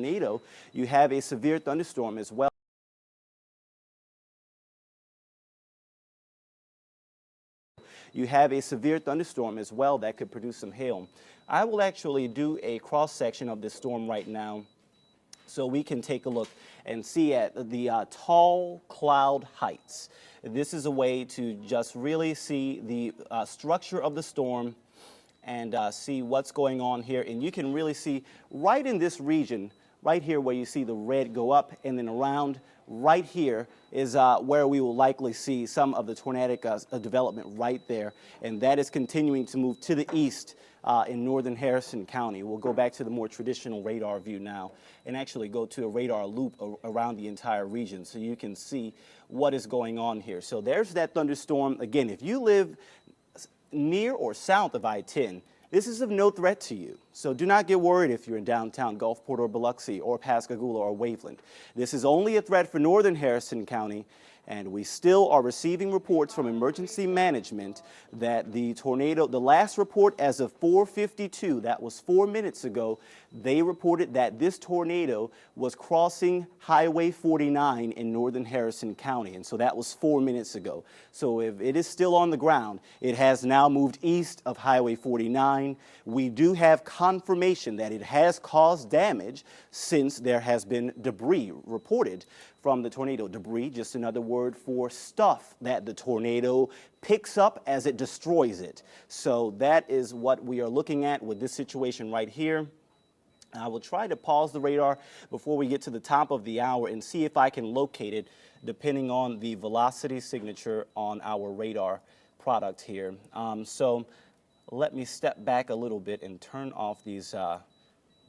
tornado, you have a severe thunderstorm as well. You have a severe thunderstorm as well that could produce some hail. I will actually do a cross section of this storm right now so we can take a look and see at the tall cloud heights. This is a way to just really see the structure of the storm and see what's going on here. And you can really see right in this region, right here where you see the red go up and then around right here is where we will likely see some of the tornadic development right there. And that is continuing to move to the east in northern Harrison County. We'll go back to the more traditional radar view now and actually go to a radar loop around the entire region so you can see what is going on here. So there's that thunderstorm. Again, if you live near or south of I-10, this is of no threat to you. So do not get worried if you're in downtown Gulfport or Biloxi or Pascagoula or Waveland. This is only a threat for northern Harrison County, and we still are receiving reports from emergency management that the tornado, the last report as of 4:52, that was 4 minutes ago, they reported that this tornado was crossing Highway 49 in northern Harrison County, and so that was 4 minutes ago. So if it is still on the ground, it has now moved east of Highway 49. We do have confirmation that it has caused damage since there has been debris reported from the tornado. Debris, just another word for stuff that the tornado picks up as it destroys it. So that is what we are looking at with this situation right here. I will try to pause the radar before we get to the top of the hour and see if I can locate it depending on the velocity signature on our radar product here. So let me step back a little bit and turn off these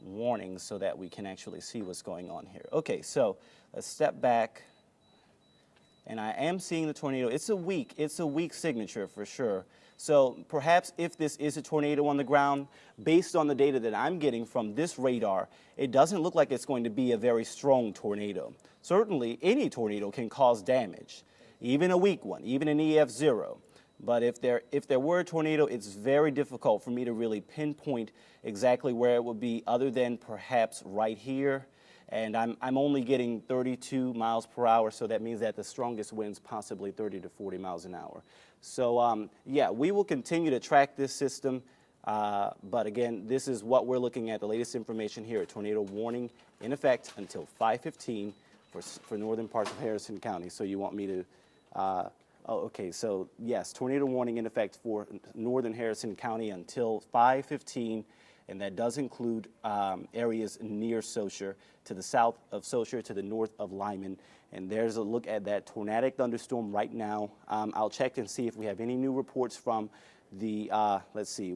warnings so that we can actually see what's going on here. Okay, so let's step back, and I am seeing the tornado. It's a weak signature for sure. So perhaps if this is a tornado on the ground, based on the data that I'm getting from this radar, it doesn't look like it's going to be a very strong tornado. Certainly, any tornado can cause damage, even a weak one, even an EF0. But if there were a tornado, it's very difficult for me to really pinpoint exactly where it would be other than perhaps right here. And I'm only getting 32 miles per hour, so that means that the strongest winds possibly 30 to 40 miles an hour. So yeah, we will continue to track this system. But again, this is what we're looking at, the latest information here. A tornado warning in effect until 5:15 for northern parts of Harrison County. So you want me to, oh, okay, so yes, tornado warning in effect for northern Harrison County until 5:15. And that does include areas near Saucier, to the south of Saucier, to the north of Lyman. And there's a look at that tornadic thunderstorm right now. I'll check and see if we have any new reports from the, let's see,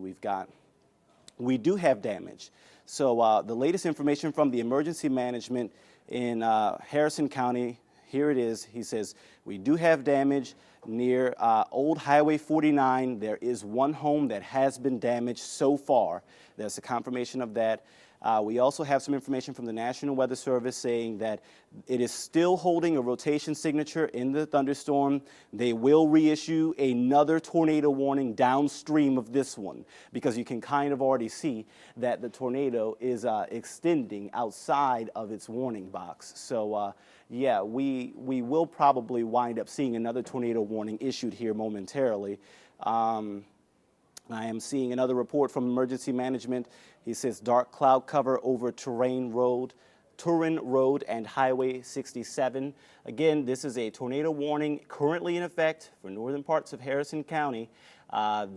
we do have damage. So the latest information from the emergency management in Harrison County, here it is. He says, we do have damage near Old Highway 49. There is one home that has been damaged so far. There's a confirmation of that. We also have some information from the National Weather Service saying that it is still holding a rotation signature in the thunderstorm. They will reissue another tornado warning downstream of this one because you can kind of already see that the tornado is extending outside of its warning box. So yeah, we will probably wind up seeing another tornado warning issued here momentarily. I am seeing another report from emergency management. He says dark cloud cover over Turin Road and Highway 67. Again, this is a tornado warning currently in effect for northern parts of Harrison County.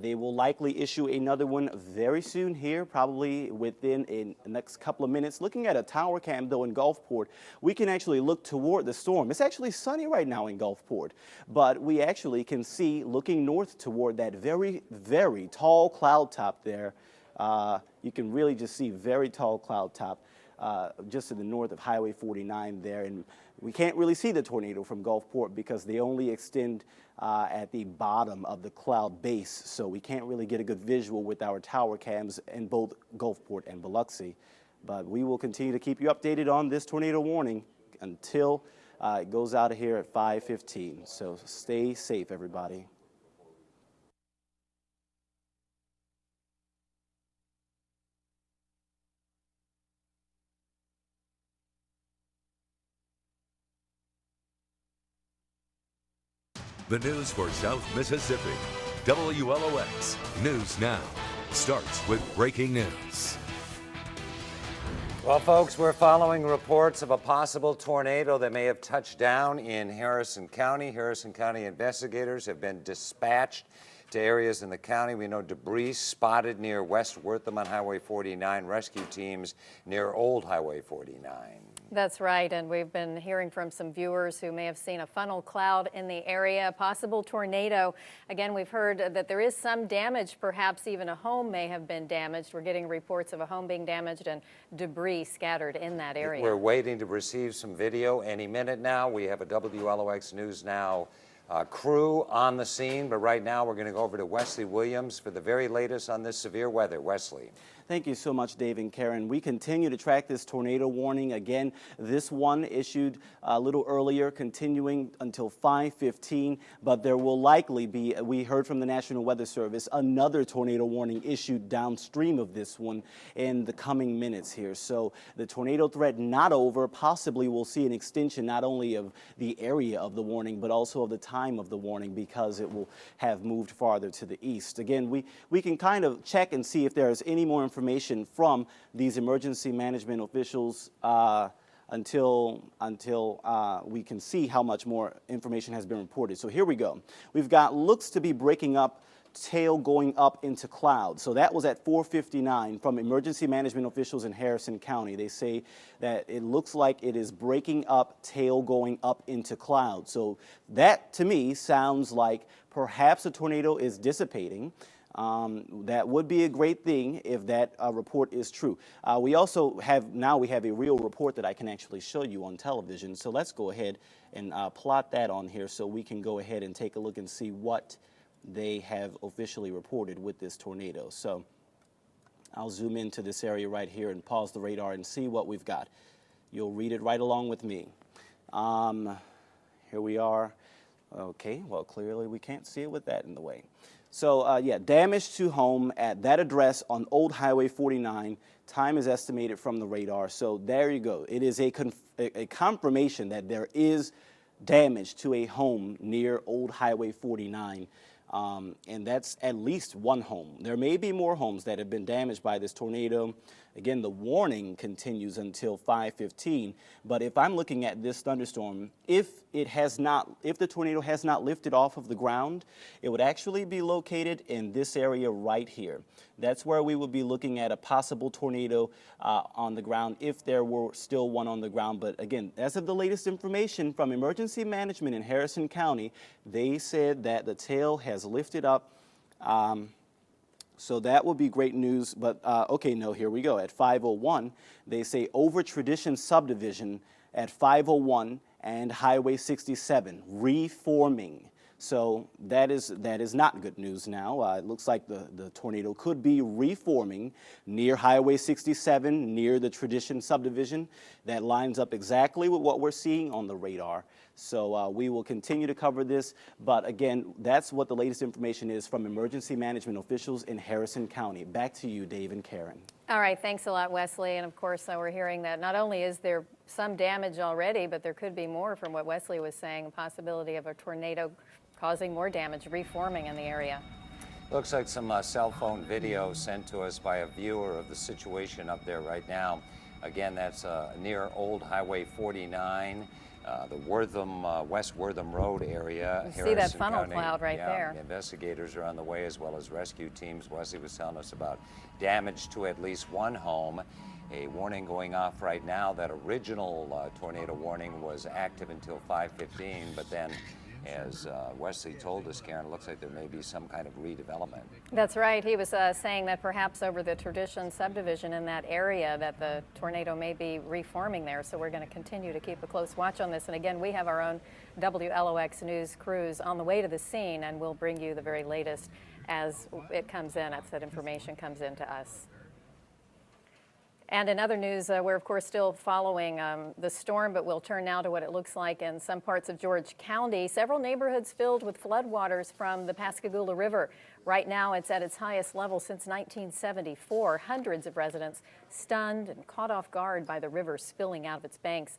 They will likely issue another one very soon here, probably within the next couple of minutes. Looking at a tower cam, though, in Gulfport, we can actually look toward the storm. It's actually sunny right now in Gulfport, but we actually can see, looking north toward that very, very tall cloud top there, you can really just see very tall cloud top just to the north of Highway 49 there. And we can't really see the tornado from Gulfport because they only extend at the bottom of the cloud base. So we can't really get a good visual with our tower cams in both Gulfport and Biloxi. But we will continue to keep you updated on this tornado warning until it goes out of here at 5:15. So stay safe, everybody. The news for South Mississippi. WLOX News Now starts with breaking news. Well, folks, we're following reports of a possible tornado that may have touched down in Harrison County. Harrison County investigators have been dispatched to areas in the county. We know debris spotted near West Wortham on Highway 49, rescue teams near Old Highway 49. That's right, and we've been hearing from some viewers who may have seen a funnel cloud in the area, a possible tornado. Again, we've heard that there is some damage, perhaps even a home may have been damaged. We're getting reports of a home being damaged and debris scattered in that area. We're waiting to receive some video any minute now. We have a WLOX News Now crew on the scene, but right now we're going to go over to Wesley Williams for the very latest on this severe weather. Wesley. Thank you so much, Dave and Karen. We continue to track this tornado warning. Again, this one issued a little earlier, continuing until 5:15, but there will likely be, we heard from the National Weather Service, another tornado warning issued downstream of this one in the coming minutes here. So the tornado threat not over. Possibly we'll see an extension not only of the area of the warning, but also of the time of the warning, because it will have moved farther to the east. Again, we can kind of check and see if there is any more information from these emergency management officials until we can see how much more information has been reported. So here we go. We've got looks to be breaking up, tail going up into clouds. So that was at 4:59 from emergency management officials in Harrison County. They say that it looks like it is breaking up, tail going up into clouds. So that to me sounds like perhaps a tornado is dissipating. That would be a great thing if that report is true. We also have a real report that I can actually show you on television. So let's go ahead and plot that on here so we can go ahead and take a look and see what they have officially reported with this tornado. So I'll zoom into this area right here and pause the radar and see what we've got. You'll read it right along with me. Here we are. Okay, well, clearly we can't see it with that in the way. So, yeah, damage to home at that address on Old Highway 49. Time is estimated from the radar. So there you go. It is a confirmation that there is damage to a home near Old Highway 49. And that's at least one home. There may be more homes that have been damaged by this tornado. Again, the warning continues until 5:15. But if I'm looking at this thunderstorm, if the tornado has not lifted off of the ground, it would actually be located in this area right here. That's where we would be looking at a possible tornado on the ground if there were still one on the ground. But again, as of the latest information from emergency management in Harrison County, they said that the tail has lifted up. So that would be great news, but okay, no, here we go. At 5:01, they say over Tradition Subdivision at 5:01 and Highway 67, reforming. So that is not good news now. It looks like the tornado could be reforming near Highway 67, near the Tradition Subdivision. That lines up exactly with what we're seeing on the radar. So we will continue to cover this. But again, that's what the latest information is from emergency management officials in Harrison County. Back to you, Dave and Karen. All right, thanks a lot, Wesley. And of course, we're hearing that not only is there some damage already, but there could be more from what Wesley was saying, a possibility of a tornado causing more damage, reforming in the area. Looks like some cell phone video sent to us by a viewer of the situation up there right now. Again, that's near Old Highway 49, the Wortham, West Wortham Road area. You see that funnel cloud right there. Investigators are on the way, as well as rescue teams. Wesley was telling us about damage to at least one home. A warning going off right now. That original tornado warning was active until 5:15, but then, as Wesley told us, Karen, it looks like there may be some kind of redevelopment. That's right. He was saying that perhaps over the Tradition Subdivision in that area that the tornado may be reforming there. So we're going to continue to keep a close watch on this. And again, we have our own WLOX News crews on the way to the scene, and we'll bring you the very latest as it comes in, as that information comes in to us. And in other news, we're of course still following the storm, but we'll turn now to what it looks like in some parts of George County. Several neighborhoods filled with floodwaters from the Pascagoula River. Right now, it's at its highest level since 1974. Hundreds of residents stunned and caught off guard by the river spilling out of its banks.